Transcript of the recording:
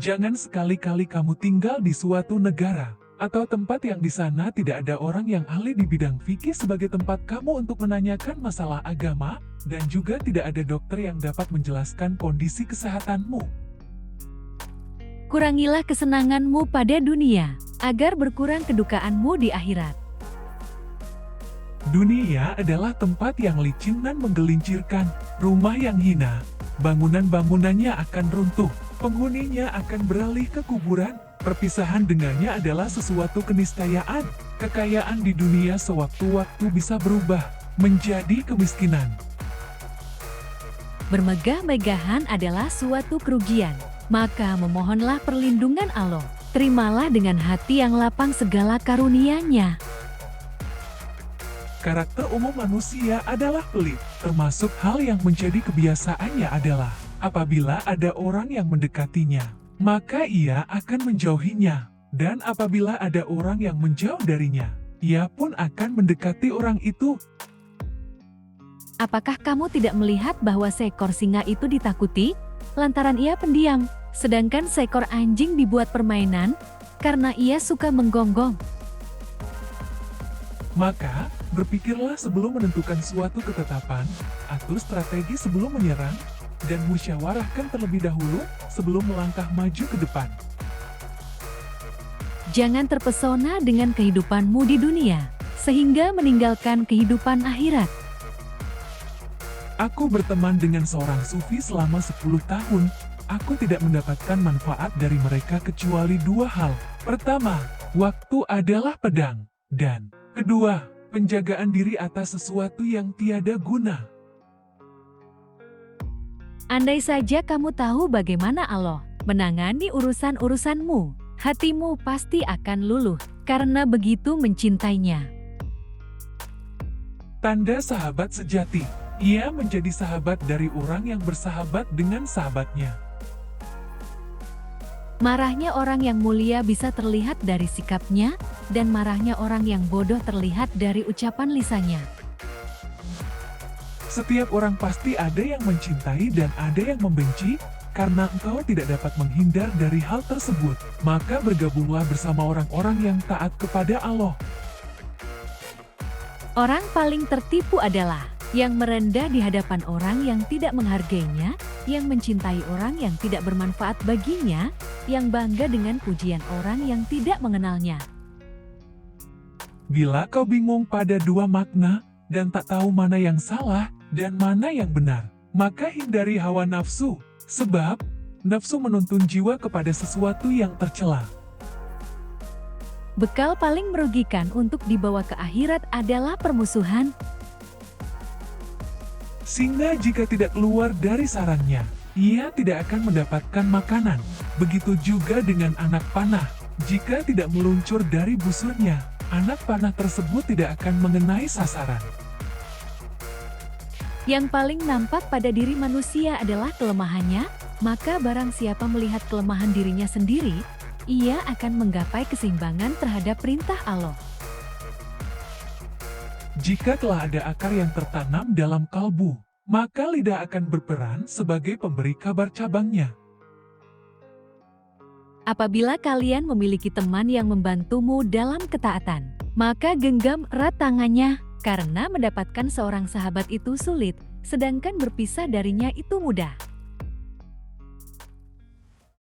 Jangan sekali-kali kamu tinggal di suatu negara atau tempat yang di sana tidak ada orang yang ahli di bidang fikih sebagai tempat kamu untuk menanyakan masalah agama, dan juga tidak ada dokter yang dapat menjelaskan kondisi kesehatanmu. Kurangilah kesenanganmu pada dunia, agar berkurang kedukaanmu di akhirat. Dunia adalah tempat yang licin dan menggelincirkan, rumah yang hina, bangunan-bangunannya akan runtuh, penghuninya akan beralih ke kuburan, perpisahan dengannya adalah sesuatu keniscayaan, kekayaan di dunia sewaktu-waktu bisa berubah menjadi kemiskinan. Bermegah-megahan adalah suatu kerugian, maka memohonlah perlindungan Allah, terimalah dengan hati yang lapang segala karunia-Nya. Karakter umum manusia adalah pelit, termasuk hal yang menjadi kebiasaannya adalah, apabila ada orang yang mendekatinya, maka ia akan menjauhinya, dan apabila ada orang yang menjauh darinya, ia pun akan mendekati orang itu. Apakah kamu tidak melihat bahwa seekor singa itu ditakuti, lantaran ia pendiam, sedangkan seekor anjing dibuat permainan, karena ia suka menggonggong? Maka, berpikirlah sebelum menentukan suatu ketetapan, atur strategi sebelum menyerang, dan musyawarahkan terlebih dahulu sebelum melangkah maju ke depan. Jangan terpesona dengan kehidupanmu di dunia, sehingga meninggalkan kehidupan akhirat. Aku berteman dengan seorang sufi selama 10 tahun. Aku tidak mendapatkan manfaat dari mereka kecuali dua hal. Pertama, waktu adalah pedang. Dan kedua, penjagaan diri atas sesuatu yang tiada guna. Andai saja kamu tahu bagaimana Allah menangani urusan-urusanmu, hatimu pasti akan luluh karena begitu mencintainya. Tanda sahabat sejati. Ia menjadi sahabat dari orang yang bersahabat dengan sahabatnya. Marahnya orang yang mulia bisa terlihat dari sikapnya, dan marahnya orang yang bodoh terlihat dari ucapan lisannya. Setiap orang pasti ada yang mencintai dan ada yang membenci. Karena engkau tidak dapat menghindar dari hal tersebut, maka bergabunglah bersama orang-orang yang taat kepada Allah. Orang paling tertipu adalah yang merendah di hadapan orang yang tidak menghargainya, yang mencintai orang yang tidak bermanfaat baginya, yang bangga dengan pujian orang yang tidak mengenalnya. Bila kau bingung pada dua makna, dan tak tahu mana yang salah, dan mana yang benar, maka hindari hawa nafsu, sebab nafsu menuntun jiwa kepada sesuatu yang tercela. Bekal paling merugikan untuk dibawa ke akhirat adalah permusuhan. Singa jika tidak keluar dari sarangnya, ia tidak akan mendapatkan makanan. Begitu juga dengan anak panah, jika tidak meluncur dari busurnya, anak panah tersebut tidak akan mengenai sasaran. Yang paling nampak pada diri manusia adalah kelemahannya, maka barang siapa melihat kelemahan dirinya sendiri, ia akan menggapai keseimbangan terhadap perintah Allah. Jika telah ada akar yang tertanam dalam kalbu, maka lidah akan berperan sebagai pemberi kabar cabangnya. Apabila kalian memiliki teman yang membantumu dalam ketaatan, maka genggam erat tangannya, karena mendapatkan seorang sahabat itu sulit, sedangkan berpisah darinya itu mudah.